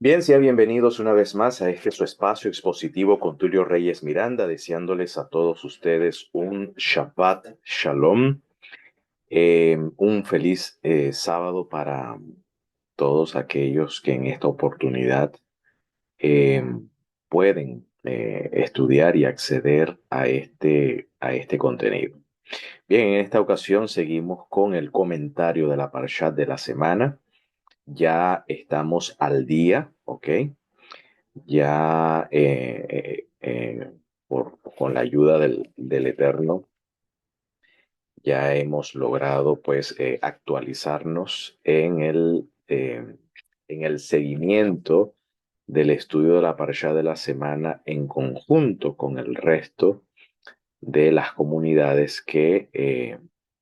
Bien, sean bienvenidos una vez más a este su espacio expositivo con Tulio Reyes Miranda, deseándoles a todos ustedes un Shabbat Shalom, un feliz sábado para todos aquellos que en esta oportunidad eh, pueden estudiar y acceder a este contenido. Bien, en esta ocasión seguimos con el comentario de la Parshat de la semana. Ya estamos al día, ¿ok? Ya con la ayuda del Eterno, ya hemos logrado pues actualizarnos en el seguimiento del estudio de la parashá de la semana en conjunto con el resto de las comunidades que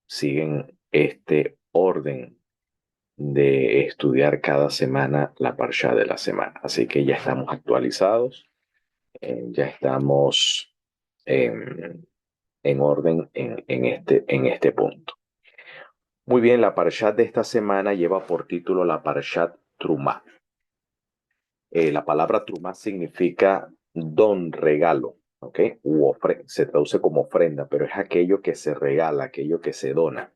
siguen este orden de estudiar cada semana la parashá de la semana. Así que ya estamos actualizados. Ya estamos en orden en este punto. Muy bien, la Parshat de esta semana lleva por título la Parshat Trumá. La palabra Trumá significa don, regalo, ¿ok? Se traduce como ofrenda, pero es aquello que se regala, aquello que se dona.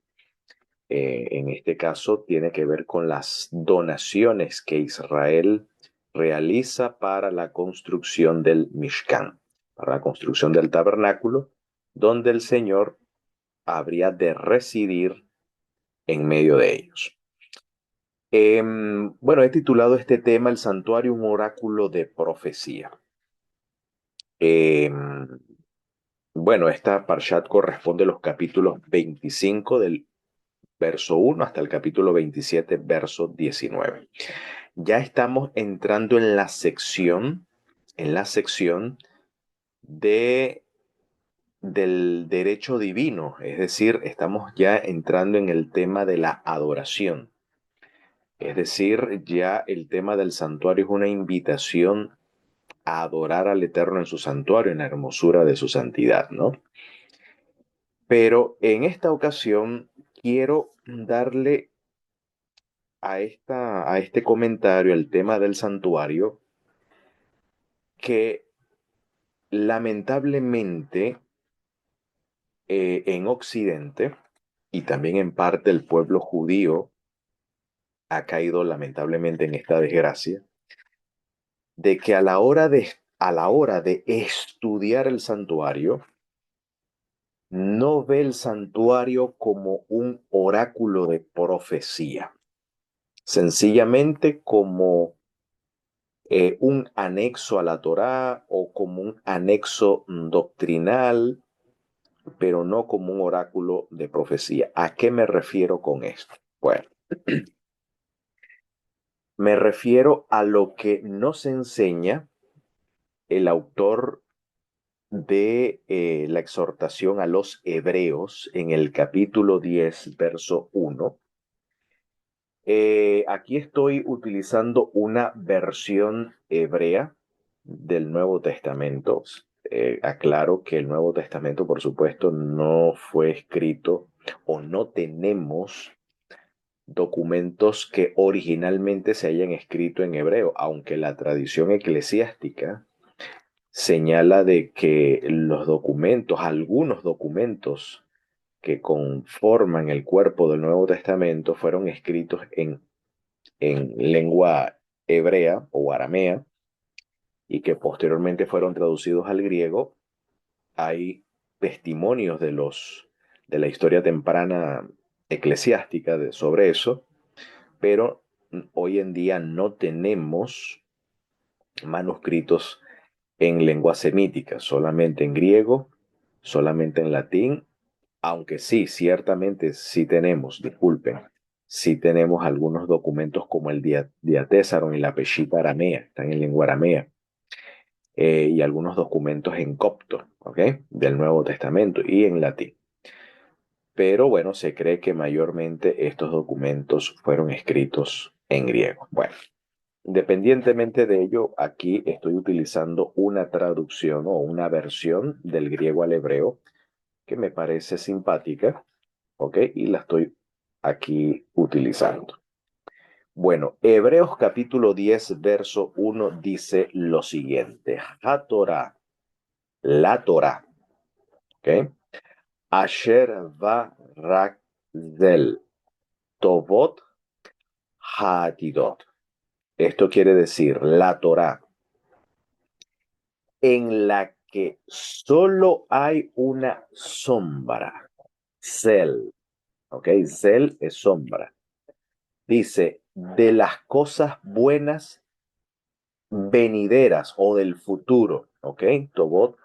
En este caso tiene que ver con las donaciones que Israel realiza para la construcción del Mishkan, para la construcción del tabernáculo, donde el Señor habría de residir en medio de ellos. Bueno, he titulado este tema El santuario, un oráculo de profecía. Em, bueno, esta Parshat corresponde a los capítulos 25 del verso 1 hasta el capítulo 27, verso 19. Ya estamos entrando en la sección de, del derecho divino, es decir, estamos ya entrando en el tema de la adoración. Es decir, ya el tema del santuario es una invitación a adorar al Eterno en su santuario, en la hermosura de su santidad, ¿no? Pero en esta ocasión quiero darle a este comentario, el tema del santuario, que lamentablemente en Occidente y también en parte el pueblo judío ha caído lamentablemente en esta desgracia de que a la hora de estudiar el santuario, no ve el santuario como un oráculo de profecía, sencillamente como un anexo a la Torá o como un anexo doctrinal, pero no como un oráculo de profecía. ¿A qué me refiero con esto? Bueno, me refiero a lo que nos enseña el autor de la exhortación a los hebreos en el capítulo 10, verso 1. Aquí estoy utilizando una versión hebrea del Nuevo Testamento. Aclaro que el Nuevo Testamento, por supuesto, no fue escrito o no tenemos documentos que originalmente se hayan escrito en hebreo, aunque la tradición eclesiástica señala de que los documentos, algunos documentos que conforman el cuerpo del Nuevo Testamento fueron escritos en lengua hebrea o aramea y que posteriormente fueron traducidos al griego. Hay testimonios de la historia temprana eclesiástica sobre eso, pero hoy en día no tenemos manuscritos en lengua semítica, solamente en griego, solamente en latín, aunque sí, ciertamente sí tenemos, disculpen, sí tenemos algunos documentos como el Diatésaron y la Peshitta aramea, están en lengua aramea, y algunos documentos en copto, ¿ok? Del Nuevo Testamento y en latín. Pero bueno, se cree que mayormente estos documentos fueron escritos en griego. Bueno, independientemente de ello, aquí estoy utilizando una traducción o una versión del griego al hebreo que me parece simpática, ¿ok? Y la estoy aquí utilizando. Bueno, Hebreos capítulo 10, verso 1 dice lo siguiente. HaTorah, la Torah, ¿ok? Asher va zel tovot ha'atidot. Esto quiere decir la Torah en la que solo hay una sombra. Zel, ¿ok? Zel es sombra. Dice, de las cosas buenas venideras o del futuro, ¿ok? Tobot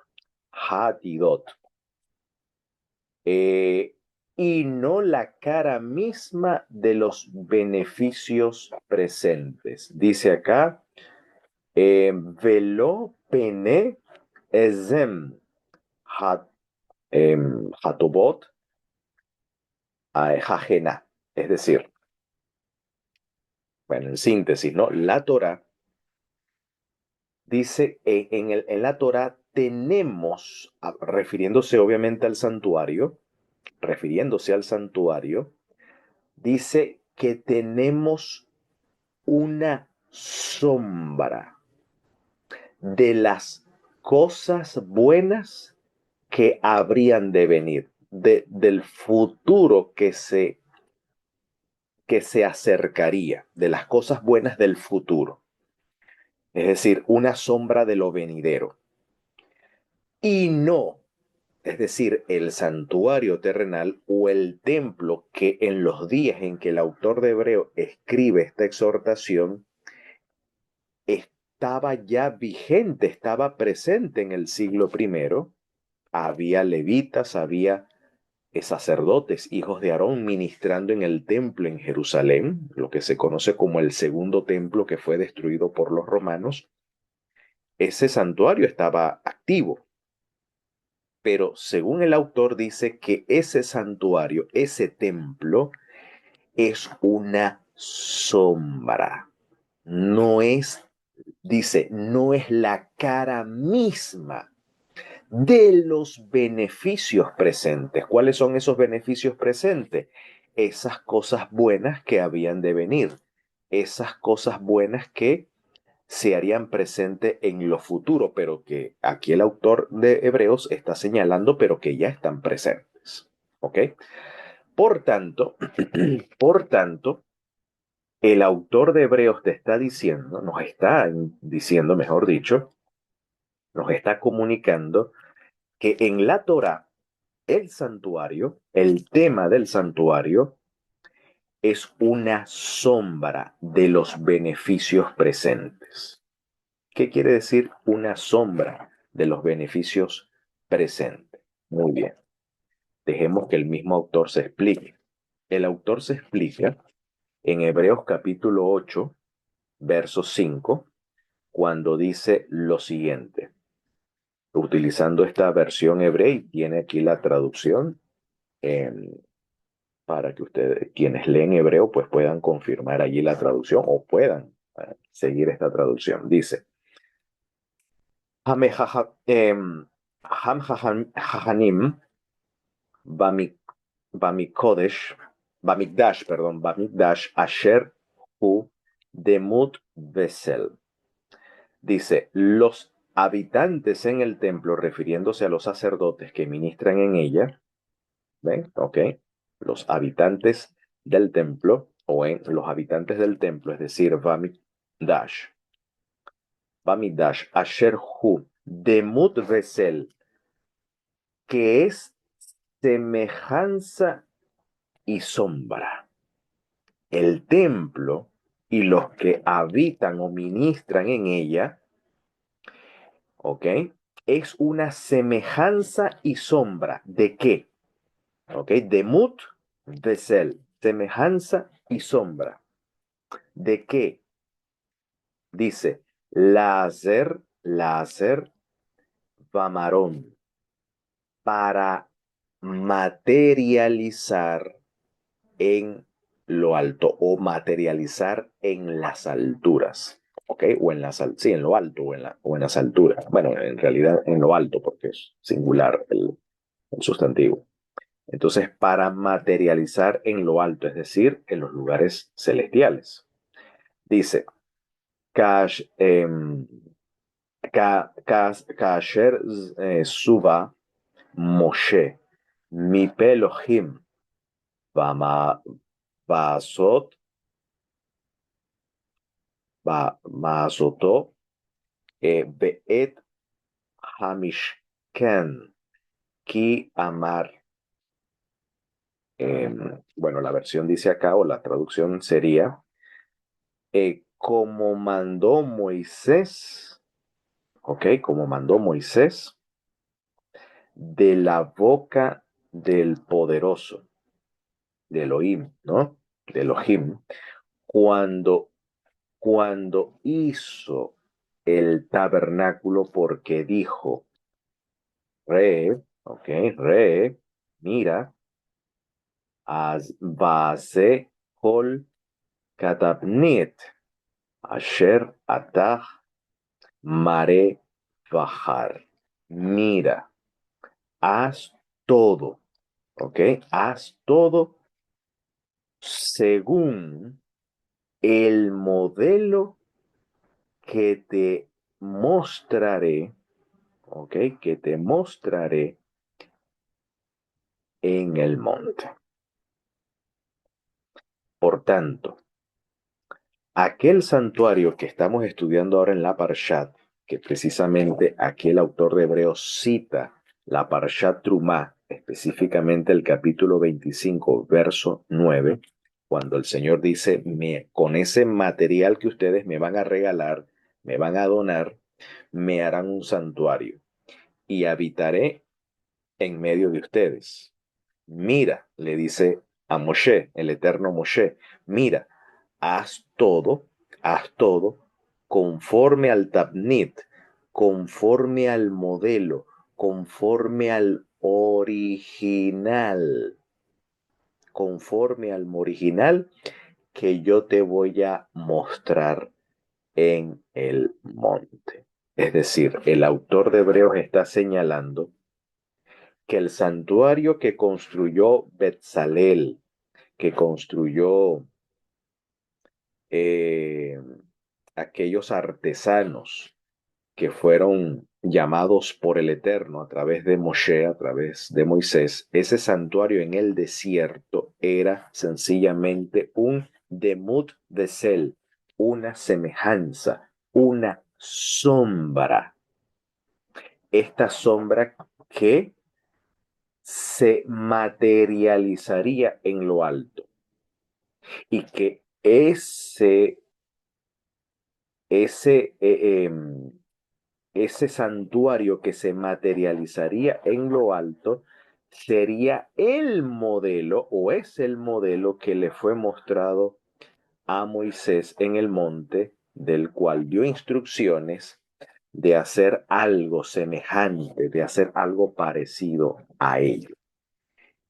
Hatidot. Y no la cara misma de los beneficios presentes. Dice acá, velo pene ezem hat, hatobot hajena. Es decir, bueno, en síntesis, ¿no? La Torah dice, en la Torah tenemos, refiriéndose obviamente al santuario, dice que tenemos una sombra de las cosas buenas que habrían de venir, del futuro que se acercaría, de las cosas buenas del futuro. Es decir, una sombra de lo venidero. Y no, es decir, el santuario terrenal o el templo que en los días en que el autor de Hebreo escribe esta exhortación estaba ya vigente, estaba presente en el siglo primero. Había levitas, había sacerdotes, hijos de Aarón, ministrando en el templo en Jerusalén, lo que se conoce como el segundo templo que fue destruido por los romanos. Ese santuario estaba activo, pero según el autor dice que ese santuario, ese templo, es una sombra. No es, dice, no es la cara misma de los beneficios presentes. ¿Cuáles son esos beneficios presentes? Esas cosas buenas que habían de venir, esas cosas buenas que se harían presente en lo futuro, pero que aquí el autor de Hebreos está señalando, pero que ya están presentes. ¿Ok? Por tanto, por tanto, el autor de Hebreos te está diciendo, nos está diciendo, mejor dicho, nos está comunicando que en la Torah, el santuario, el tema del santuario, es una sombra de los beneficios presentes. ¿Qué quiere decir una sombra de los beneficios presentes? Muy bien, dejemos que el mismo autor se explique. El autor se explica en Hebreos capítulo 8, verso 5, cuando dice lo siguiente, utilizando esta versión hebrea, y tiene aquí la traducción para que ustedes, quienes leen hebreo, pues puedan confirmar allí la traducción o puedan seguir esta traducción. Dice, Ham Hahanim Bamikodesh, Bamikdash, Asher Hu Demut Vesel. Dice, los habitantes en el templo, refiriéndose a los sacerdotes que ministran en ella, ¿ven? Ok, los habitantes del templo, o en los habitantes del templo, es decir, Bamikdash, Asher Hu Demut Vesel, que es semejanza y sombra. El templo y los que habitan o ministran en ella, ¿ok? Es una semejanza y sombra. ¿De qué? ¿Ok? Demut, Vesel, semejanza y sombra. ¿De qué? Dice, láser, vamarón, para materializar en lo alto o materializar en las alturas. ¿Ok? O en las, sí, en lo alto o en las alturas. Bueno, en realidad en lo alto porque es singular el sustantivo. Entonces, para materializar en lo alto, es decir, en los lugares celestiales. Dice, Kash, Kasher Suba Moshe, mi Pelohim, Bama Basot, Mazoto, Beet Hamishken, Ki Amar. Bueno, la versión dice acá, o la traducción sería, como mandó Moisés, ¿ok? Como mandó Moisés de la boca del poderoso, de Elohim, ¿no? De Elohim, cuando, cuando hizo el tabernáculo, porque dijo, ok, mira, base kol katabnit, asher atah mare bajar. Mira, haz todo, ok, haz todo según el modelo que te mostraré, ok, que te mostraré en el monte. Por tanto, aquel santuario que estamos estudiando ahora en la Parshat, que precisamente aquí el autor de Hebreos cita la Parshat Trumá, específicamente el capítulo 25, verso 9, cuando el Señor dice, con ese material que ustedes me van a regalar, me van a donar, me harán un santuario y habitaré en medio de ustedes. Mira, le dice a Moshe, el eterno Moshe, mira, haz todo conforme al tabnit, conforme al modelo, conforme al original, conforme al original que yo te voy a mostrar en el monte. Es decir, el autor de Hebreos está señalando que el santuario que construyó Betzalel, que construyó eh, aquellos artesanos que fueron llamados por el Eterno a través de Moshe, a través de Moisés, ese santuario en el desierto era sencillamente un demut de cel, una semejanza, una sombra. Esta sombra que se materializaría en lo alto y que ese, ese santuario que se materializaría en lo alto sería el modelo o es el modelo que le fue mostrado a Moisés en el monte, del cual dio instrucciones de hacer algo semejante, de hacer algo parecido a ello.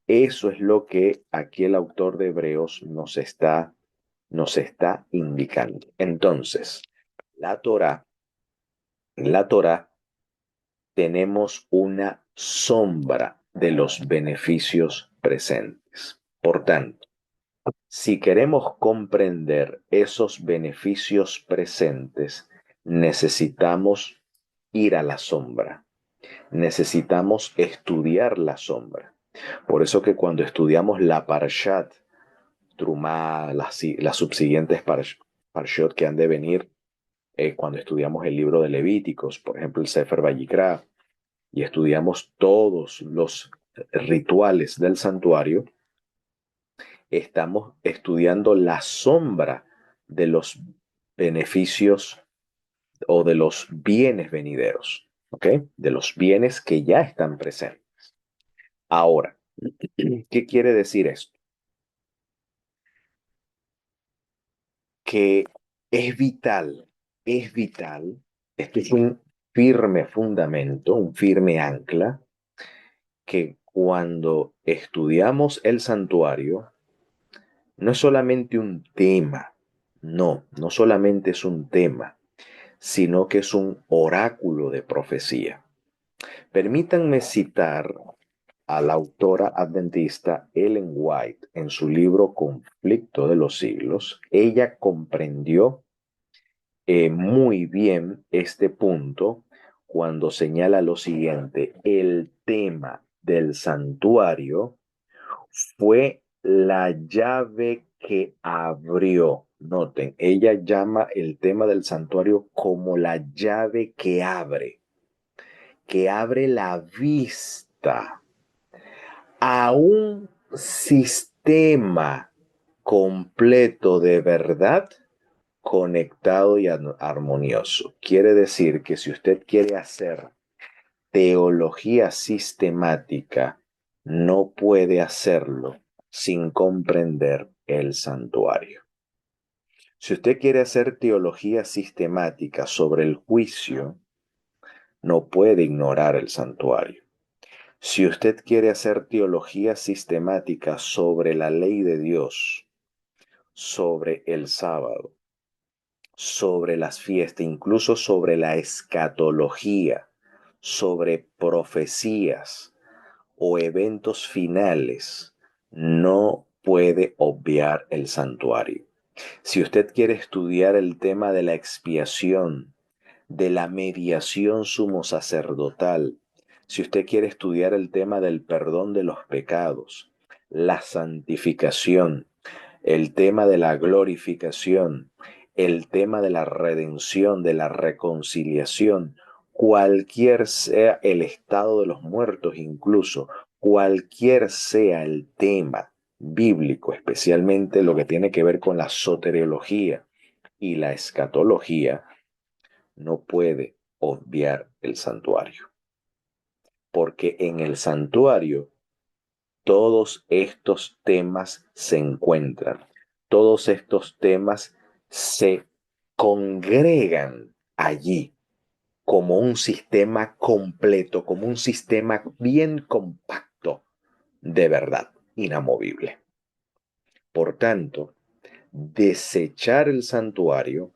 Eso es lo que aquí el autor de Hebreos nos está indicando. Entonces, la Torá, en la Torá tenemos una sombra de los beneficios presentes. Por tanto, si queremos comprender esos beneficios presentes, necesitamos ir a la sombra, necesitamos estudiar la sombra. Por eso que cuando estudiamos la Parshat Trumá, las subsiguientes parshot que han de venir, cuando estudiamos el libro de Levíticos, por ejemplo el Sefer Vayikra, y estudiamos todos los rituales del santuario, estamos estudiando la sombra de los beneficios o de los bienes venideros, ¿ok? De los bienes que ya están presentes. Ahora, ¿qué quiere decir esto? Que es vital, esto es un firme fundamento, un firme ancla, que cuando estudiamos el santuario, no es solamente un tema, no solamente es un tema, sino que es un oráculo de profecía. Permítanme citar a la autora adventista Ellen White en su libro Conflicto de los Siglos. Ella comprendió muy bien este punto cuando señala lo siguiente: el tema del santuario fue la llave que abrió. Noten, ella llama el tema del santuario como la llave que abre la vista a un sistema completo de verdad, conectado y armonioso. Quiere decir que si usted quiere hacer teología sistemática, no puede hacerlo sin comprender el santuario. Si usted quiere hacer teología sistemática sobre el juicio, no puede ignorar el santuario. Si usted quiere hacer teología sistemática sobre la ley de Dios, sobre el sábado, sobre las fiestas, incluso sobre la escatología, sobre profecías o eventos finales, no puede obviar el santuario. Si usted quiere estudiar el tema de la expiación, de la mediación sumo sacerdotal, si usted quiere estudiar el tema del perdón de los pecados, la santificación, el tema de la glorificación, el tema de la redención, de la reconciliación, cualquier sea el estado de los muertos, incluso cualquier sea el tema bíblico, especialmente lo que tiene que ver con la soteriología y la escatología, no puede obviar el santuario, porque en el santuario todos estos temas se encuentran, todos estos temas se congregan allí como un sistema completo, como un sistema bien compacto de verdad inamovible. Por tanto, desechar el santuario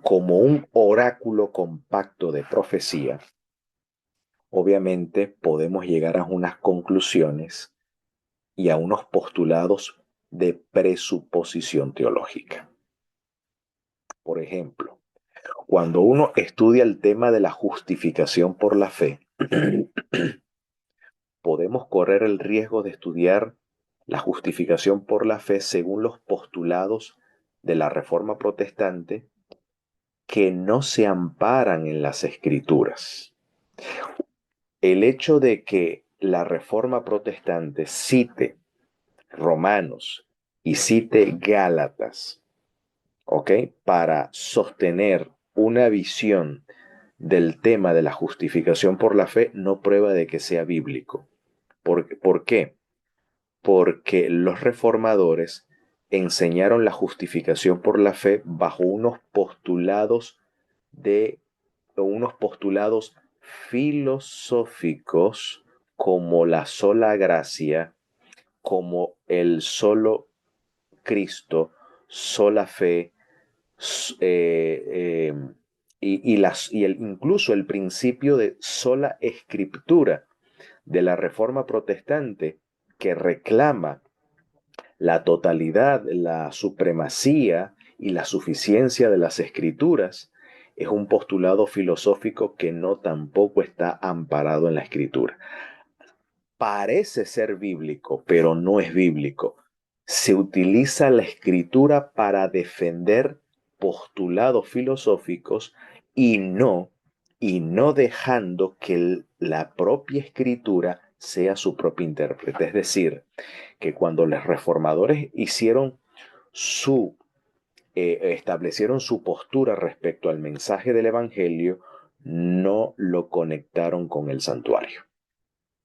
como un oráculo compacto de profecía, obviamente podemos llegar a unas conclusiones y a unos postulados de presuposición teológica. Por ejemplo, cuando uno estudia el tema de la justificación por la fe, podemos correr el riesgo de estudiar la justificación por la fe según los postulados de la Reforma Protestante que no se amparan en las Escrituras. El hecho de que la Reforma Protestante cite Romanos y cite Gálatas, ¿ok? Para sostener una visión del tema de la justificación por la fe, no prueba de que sea bíblico. ¿Por qué? Porque los reformadores enseñaron la justificación por la fe bajo unos postulados filosóficos como la sola gracia, como el solo Cristo, sola fe, eh, eh, incluso el principio de sola escritura de la Reforma Protestante, que reclama la totalidad, la supremacía y la suficiencia de las escrituras, es un postulado filosófico que no tampoco está amparado en la escritura. Parece ser bíblico, pero no es bíblico. Se utiliza la escritura para defender postulados filosóficos y no dejando que la propia escritura sea su propia intérprete. Es decir, que cuando los reformadores establecieron su postura respecto al mensaje del Evangelio, no lo conectaron con el santuario.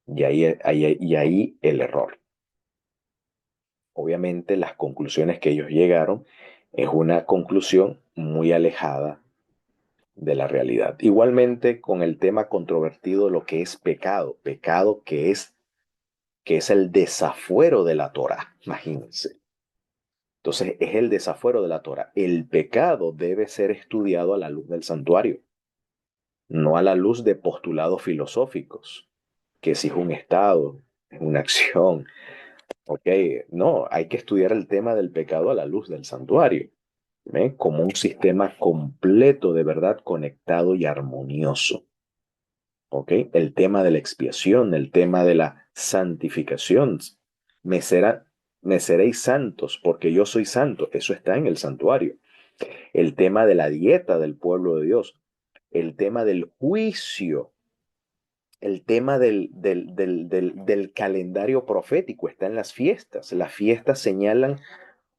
Y ahí el error. Obviamente las conclusiones que ellos llegaron es una conclusión muy alejada de la realidad. Igualmente con el tema controvertido de lo que es pecado, pecado que es el desafuero de la Torá, imagínense. Entonces es el desafuero de la Torá. El pecado debe ser estudiado a la luz del santuario, no a la luz de postulados filosóficos, que si es un estado, es una acción. Ok, no, hay que estudiar el tema del pecado a la luz del santuario. ¿Ve? Como un sistema completo de verdad, conectado y armonioso. ¿Ok? El tema de la expiación, el tema de la santificación. Me, será, me seréis santos porque yo soy santo. Eso está en el santuario. El tema de la dieta del pueblo de Dios. El tema del juicio. El tema del calendario profético está en las fiestas. Las fiestas señalan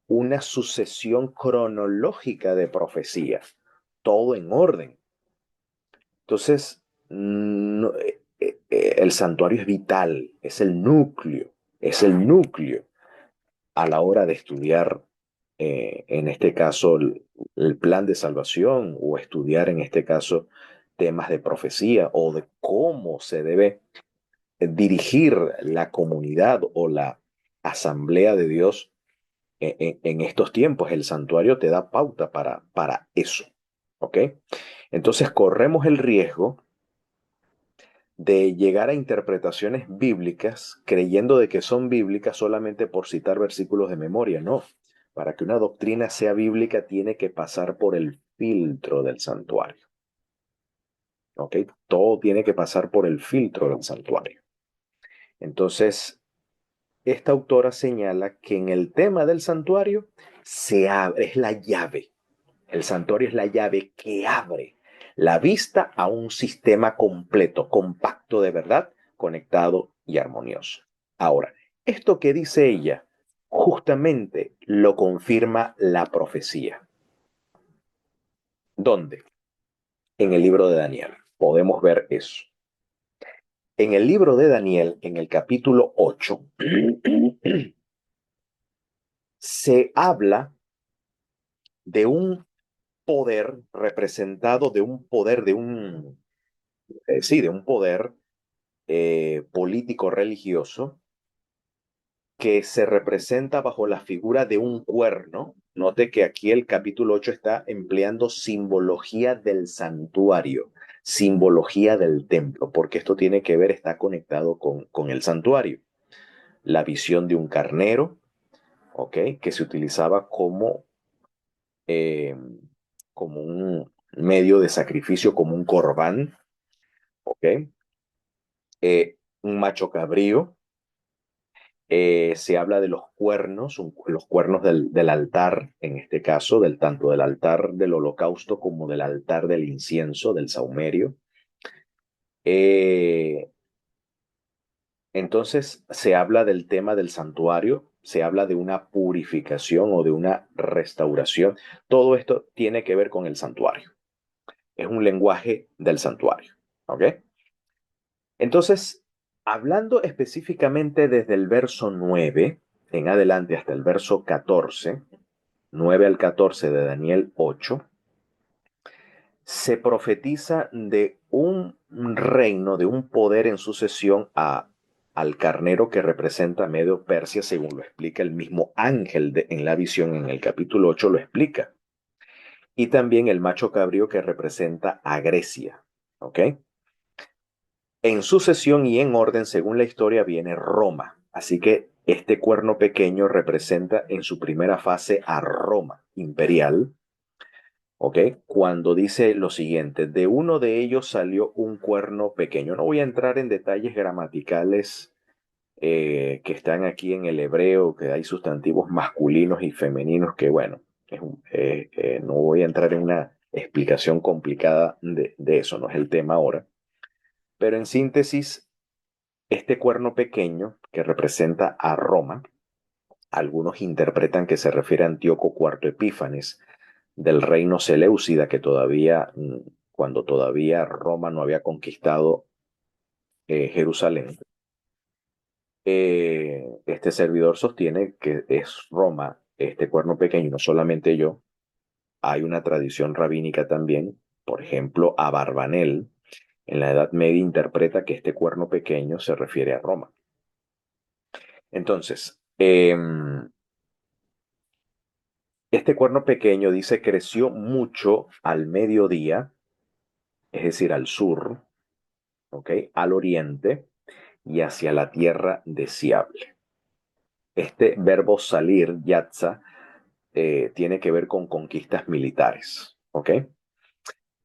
una sucesión cronológica de profecías, todo en orden. Entonces, no, el santuario es vital, es el núcleo a la hora de estudiar, en este caso, el plan de salvación o estudiar, en este caso, temas de profecía o de cómo se debe dirigir la comunidad o la asamblea de Dios en estos tiempos. El santuario te da pauta para eso. ¿Ok? Entonces corremos el riesgo de llegar a interpretaciones bíblicas creyendo de que son bíblicas solamente por citar versículos de memoria. No, para que una doctrina sea bíblica tiene que pasar por el filtro del santuario. ¿Ok? Todo tiene que pasar por el filtro del santuario. Entonces, esta autora señala que en el tema del santuario se abre, es la llave. El santuario es la llave que abre la vista a un sistema completo, compacto de verdad, conectado y armonioso. Ahora, esto que dice ella justamente lo confirma la profecía. ¿Dónde? En el libro de Daniel. Podemos ver eso. En el libro de Daniel, en el capítulo 8, se habla de un poder representado, de un poder, de un poder político religioso que se representa bajo la figura de un cuerno. Note que aquí el capítulo 8 está empleando simbología del santuario, simbología del templo, porque esto tiene que ver, está conectado con el santuario. La visión de un carnero, ¿ok? Que se utilizaba eh, como un medio de sacrificio, como un corbán, ¿ok? Un macho cabrío. Se habla de los cuernos del altar, en este caso, tanto del altar del holocausto como del altar del incienso, del saumerio. Eh, entonces se habla del tema del santuario, se habla de una purificación o de una restauración. Todo esto tiene que ver con el santuario. Es un lenguaje del santuario. ¿Ok? Entonces, hablando específicamente desde el verso 9 en adelante hasta el verso 14, 9 al 14 de Daniel 8, se profetiza de un reino, de un poder en sucesión al carnero que representa a Medio Persia, según lo explica el mismo ángel en la visión en el capítulo 8, lo explica. Y también el macho cabrío que representa a Grecia. ¿Ok? En sucesión y en orden, según la historia, viene Roma. Así que este cuerno pequeño representa en su primera fase a Roma imperial. ¿Ok? Cuando dice lo siguiente, de uno de ellos salió un cuerno pequeño. No voy a entrar en detalles gramaticales que están aquí en el hebreo, que hay sustantivos masculinos y femeninos, que bueno, no voy a entrar en una explicación complicada de eso, no es el tema ahora. Pero en síntesis, este cuerno pequeño que representa a Roma, algunos interpretan que se refiere a Antíoco IV Epífanes del reino Seleucida, que todavía, cuando todavía Roma no había conquistado Jerusalén. Este servidor sostiene que es Roma, este cuerno pequeño, no solamente yo. Hay una tradición rabínica también, por ejemplo, Abarbanel, en la Edad Media interpreta que este cuerno pequeño se refiere a Roma. Entonces, este cuerno pequeño, dice, creció mucho al mediodía, es decir, al sur, ¿ok? Al oriente y hacia la tierra deseable. Este verbo salir, yatza, tiene que ver con conquistas militares, ¿ok?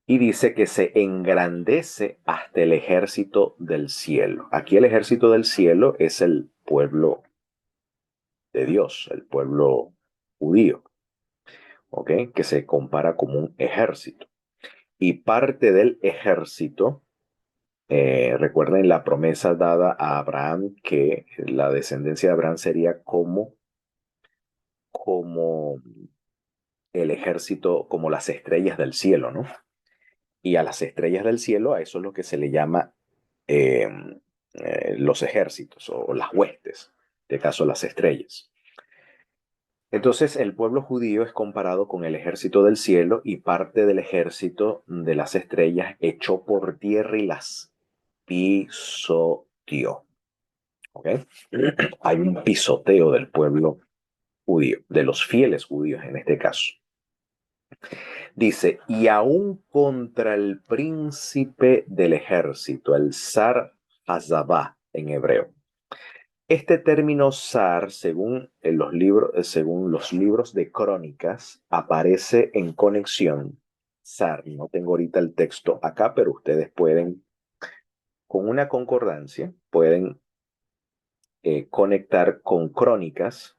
Y dice que se engrandece hasta el ejército del cielo. Aquí el ejército del cielo es el pueblo de Dios, el pueblo judío, ¿ok? Que se compara como un ejército. Y parte del ejército, recuerden la promesa dada a Abraham que la descendencia de Abraham sería como el ejército, como las estrellas del cielo, ¿no? Y a las estrellas del cielo, a eso es lo que se le llama eh, los ejércitos o las huestes, de caso las estrellas. Entonces el pueblo judío es comparado con el ejército del cielo y parte del ejército de las estrellas echó por tierra y las pisoteó. ¿Ok? Hay un pisoteo del pueblo judío, de los fieles judíos en este caso. Dice, y aún contra el príncipe del ejército, el Sar Hazabá en hebreo. Este término zar, según los libros de crónicas, aparece en conexión. Zar, no tengo ahorita el texto acá, pero ustedes pueden, con una concordancia, pueden conectar con crónicas,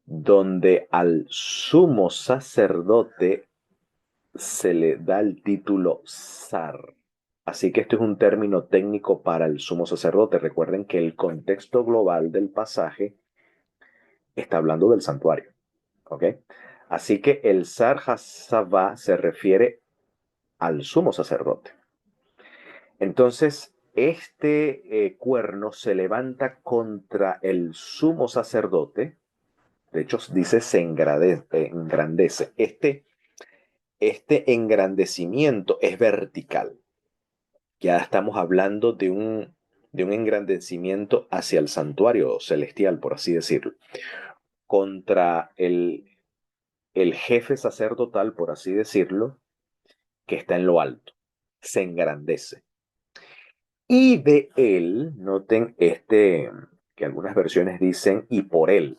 donde al sumo sacerdote se le da el título zar. Así que esto es un término técnico para el sumo sacerdote. Recuerden que el contexto global del pasaje está hablando del santuario, ¿ok? Así que el Zar Hazabá se refiere al sumo sacerdote. Entonces, este cuerno se levanta contra el sumo sacerdote. De hecho, dice se engrandece. Este engrandecimiento es vertical. Ya estamos hablando de un engrandecimiento hacia el santuario celestial, por así decirlo, contra el jefe sacerdotal, por así decirlo, que está en lo alto, se engrandece. Y de él, noten que algunas versiones dicen y por él.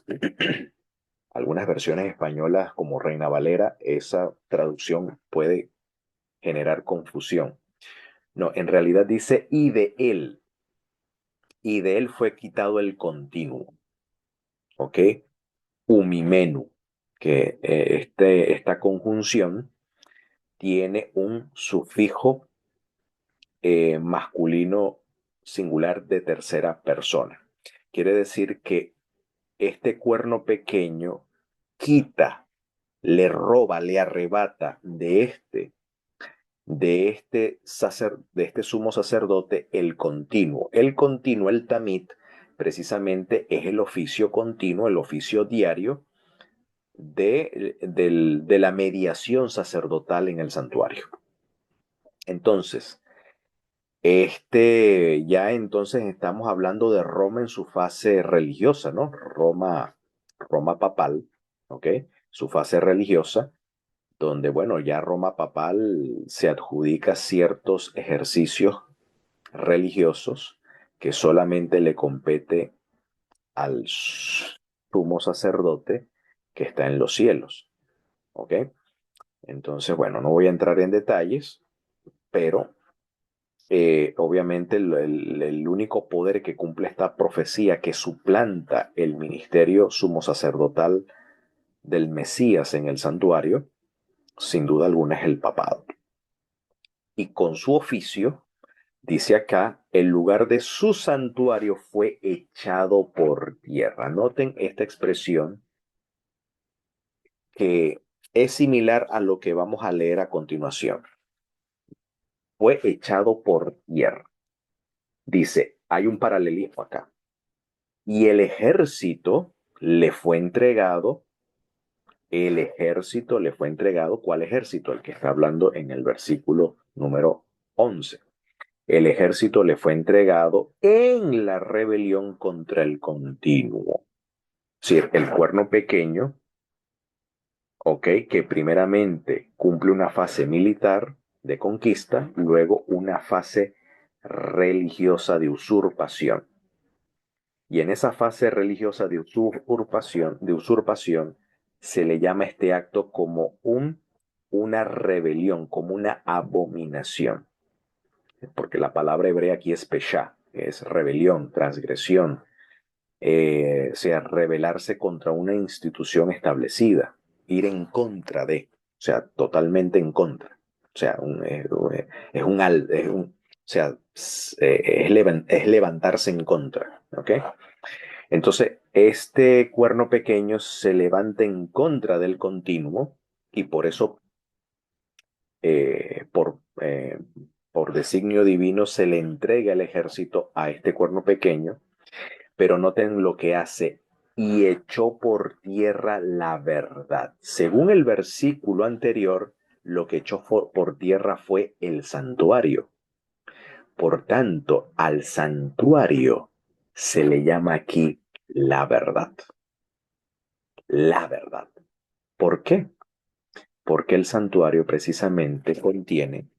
Algunas versiones españolas como Reina Valera, esa traducción puede generar confusión. No, en realidad dice y de él. Y de él fue quitado el continuo. ¿Ok? Umimenu, que esta conjunción tiene un sufijo masculino singular de tercera persona. Quiere decir que este cuerno pequeño quita, le roba, le arrebata de este sumo sacerdote el continuo. El continuo, el tamit, precisamente es el oficio continuo, el oficio diario de la mediación sacerdotal en el santuario. Entonces, ya entonces estamos hablando de Roma en su fase religiosa, ¿no? Roma papal, ¿ok? Su fase religiosa, donde, bueno, ya Roma papal se adjudica ciertos ejercicios religiosos que solamente le compete al sumo sacerdote que está en los cielos, ¿ok? Entonces, bueno, no voy a entrar en detalles, pero obviamente el único poder que cumple esta profecía que suplanta el ministerio sumo sacerdotal del Mesías en el santuario, sin duda alguna es el papado. Y con su oficio, dice acá, el lugar de su santuario fue echado por tierra. Noten esta expresión que es similar a lo que vamos a leer a continuación. Fue echado por tierra. Dice, hay un paralelismo acá. Y el ejército le fue entregado, ¿cuál ejército? El que está hablando en el versículo número 11. El ejército le fue entregado en la rebelión contra el continuo. Es decir, el cuerno pequeño, ¿ok? Que primeramente cumple una fase militar de conquista, luego una fase religiosa de usurpación. Y en esa fase religiosa de usurpación se le llama este acto como una rebelión, como una abominación, porque la palabra hebrea aquí es peshá, es rebelión, transgresión, o sea, rebelarse contra una institución establecida, ir en contra de, o sea, totalmente en contra. O sea, o sea, es levantarse en contra, ¿ok? Entonces, este cuerno pequeño se levanta en contra del continuo y por eso, eh, por, eh, por designio divino, se le entrega el ejército a este cuerno pequeño, pero noten lo que hace: y echó por tierra la verdad. Según el versículo anterior, lo que echó por tierra fue el santuario. Por tanto, al santuario se le llama aquí la verdad. La verdad. ¿Por qué? Porque el santuario precisamente contiene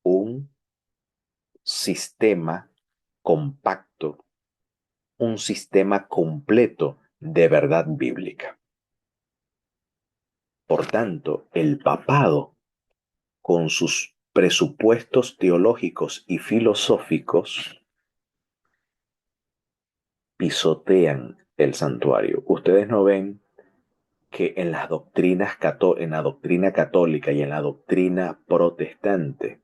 un sistema compacto, un sistema completo de verdad bíblica. Por tanto, el papado, con sus presupuestos teológicos y filosóficos, pisotean el santuario. Ustedes no ven que en las doctrinas en la doctrina católica y en la doctrina protestante,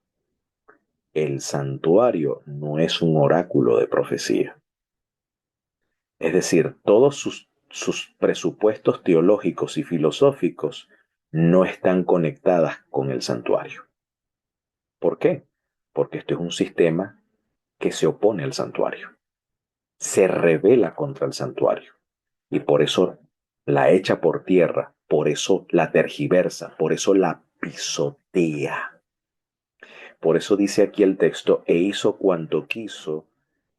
el santuario no es un oráculo de profecía. Es decir, todos sus presupuestos teológicos y filosóficos no están conectadas con el santuario. ¿Por qué? Porque esto es un sistema que se opone al santuario, se rebela contra el santuario y por eso la echa por tierra, por eso la tergiversa, por eso la pisotea. Por eso dice aquí el texto: e hizo cuanto quiso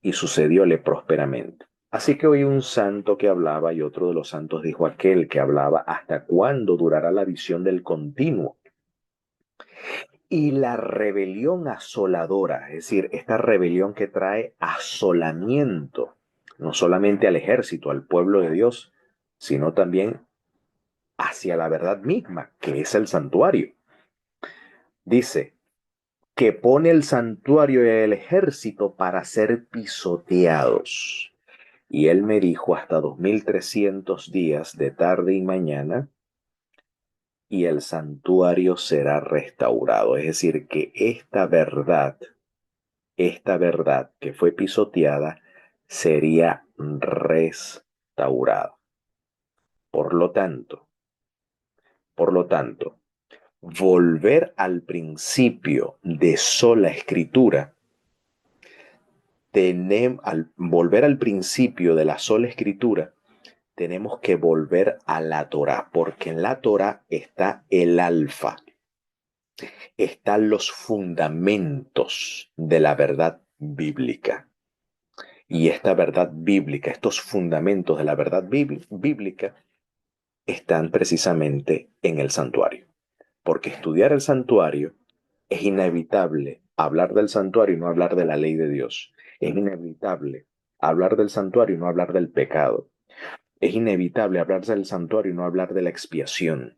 y sucedióle prósperamente. Así que oí un santo que hablaba y otro de los santos dijo aquel que hablaba: ¿hasta cuándo durará la visión del continuo? Y la rebelión asoladora, es decir, esta rebelión que trae asolamiento, no solamente al ejército, al pueblo de Dios, sino también hacia la verdad misma, que es el santuario. Dice que pone el santuario y el ejército para ser pisoteados. Y él me dijo: hasta 2300 días de tarde y mañana, y el santuario será restaurado. Es decir, que esta verdad que fue pisoteada sería restaurada. Por lo tanto, por lo tanto, volver al principio de sola escritura, al volver al principio de la sola escritura, tenemos que volver a la Torá, porque en la Torá está el alfa, están los fundamentos de la verdad bíblica. Y esta verdad bíblica, estos fundamentos de la verdad bíblica, están precisamente en el santuario. Porque estudiar el santuario es inevitable hablar del santuario y no hablar de la ley de Dios. Es inevitable hablar del santuario y no hablar del pecado. Es inevitable hablar del santuario y no hablar de la expiación.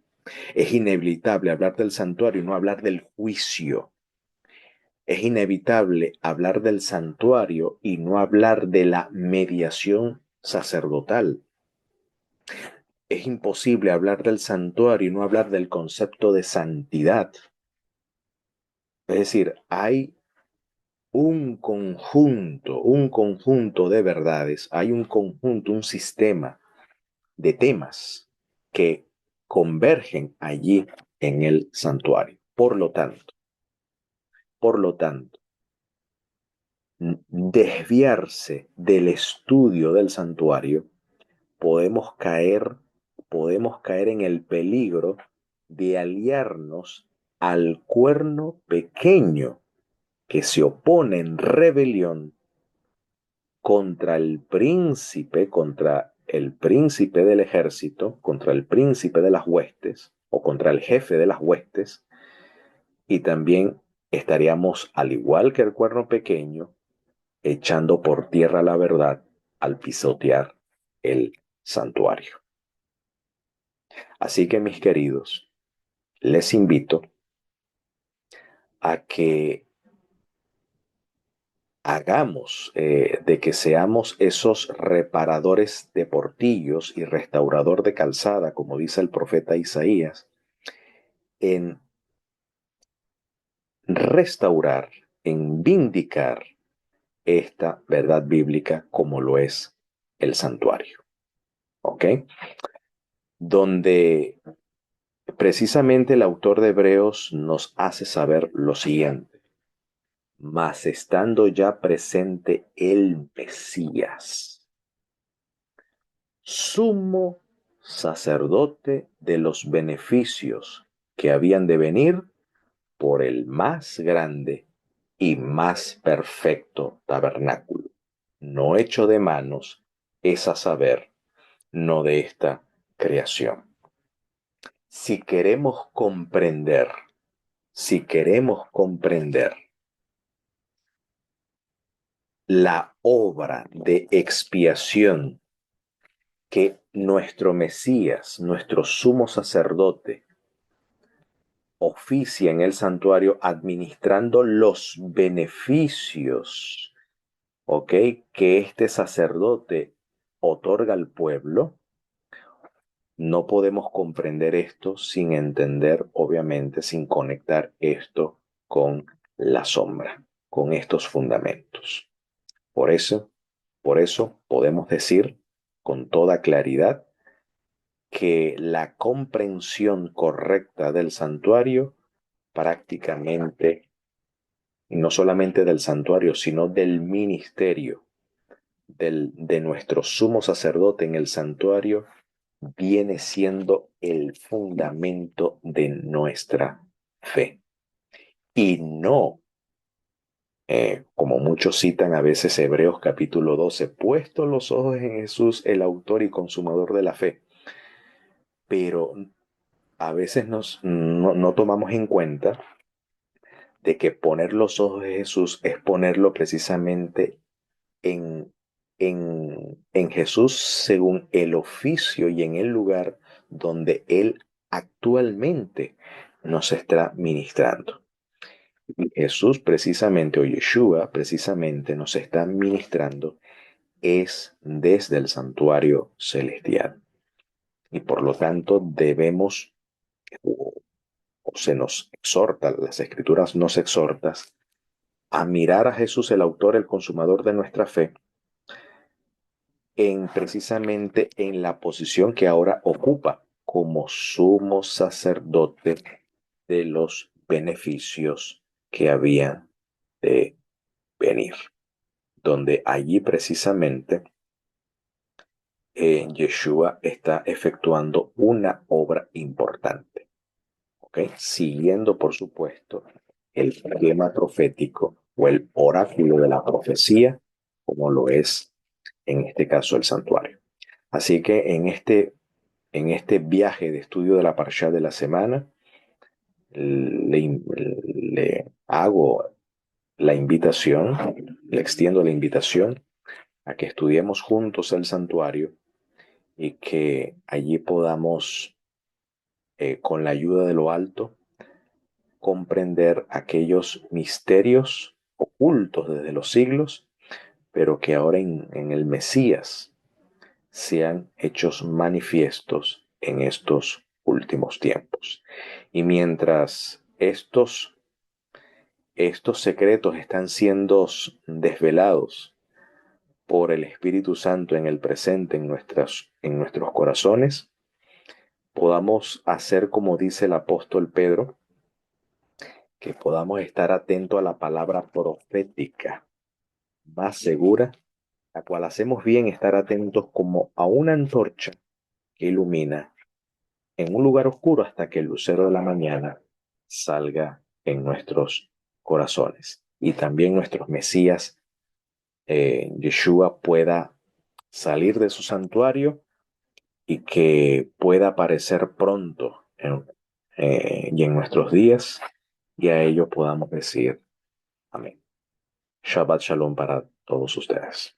Es inevitable hablar del santuario y no hablar del juicio. Es inevitable hablar del santuario y no hablar de la mediación sacerdotal. Es imposible hablar del santuario y no hablar del concepto de santidad. Es decir, hay un conjunto de verdades, hay un conjunto, un sistema de temas que convergen allí en el santuario. Por lo tanto, desviarse del estudio del santuario, podemos caer, podemos caer en el peligro de aliarnos al cuerno pequeño que se opone en rebelión contra el príncipe del ejército, contra el príncipe de las huestes o contra el jefe de las huestes, y también estaríamos, al igual que el cuerno pequeño, echando por tierra la verdad al pisotear el santuario. Así que, mis queridos, les invito a que hagamos de que seamos esos reparadores de portillos y restaurador de calzada, como dice el profeta Isaías, en restaurar, en vindicar esta verdad bíblica como lo es el santuario. ¿Ok? Donde precisamente el autor de Hebreos nos hace saber lo siguiente: mas estando ya presente el Mesías, sumo sacerdote de los beneficios que habían de venir por el más grande y más perfecto tabernáculo, no hecho de manos, es a saber, no de esta creación. Si queremos comprender, si queremos comprender la obra de expiación que nuestro Mesías, nuestro sumo sacerdote, oficia en el santuario administrando los beneficios, ¿ok?, que este sacerdote otorga al pueblo, no podemos comprender esto sin entender, obviamente, sin conectar esto con la sombra, con estos fundamentos. Por eso, podemos decir con toda claridad que la comprensión correcta del santuario prácticamente, y no solamente del santuario, sino del ministerio de nuestro sumo sacerdote en el santuario, viene siendo el fundamento de nuestra fe. Y no, como muchos citan a veces Hebreos capítulo 12, puesto los ojos en Jesús, el autor y consumador de la fe. Pero a veces no tomamos en cuenta de que poner los ojos en Jesús es ponerlo precisamente en, en Jesús según el oficio y en el lugar donde Él actualmente nos está ministrando. Y Jesús precisamente, o Yeshua precisamente, nos está ministrando es desde el santuario celestial. Y por lo tanto debemos, o se nos exhorta, las escrituras nos exhortan a mirar a Jesús, el autor, el consumador de nuestra fe, en precisamente en la posición que ahora ocupa como sumo sacerdote de los beneficios que habían de venir, donde allí precisamente Yeshua está efectuando una obra importante, ¿ok? Siguiendo, por supuesto, el esquema profético o el oráculo de la profecía, como lo es en este caso el santuario. Así que en este viaje de estudio de la Parashá de la semana, le hago la invitación, le extiendo la invitación a que estudiemos juntos el santuario y que allí podamos, con la ayuda de lo alto, comprender aquellos misterios ocultos desde los siglos, pero que ahora en el Mesías sean hechos manifiestos en estos últimos tiempos. Y mientras estos secretos están siendo desvelados por el Espíritu Santo en el presente, en nuestros corazones, podamos hacer como dice el apóstol Pedro, que podamos estar atentos a la palabra profética más segura, la cual hacemos bien estar atentos como a una antorcha que ilumina en un lugar oscuro hasta que el lucero de la mañana salga en nuestros corazones. Y también nuestros Mesías, Yeshua, pueda salir de su santuario y que pueda aparecer pronto y en nuestros días, y a ello podamos decir amén. Shabbat Shalom para todos ustedes.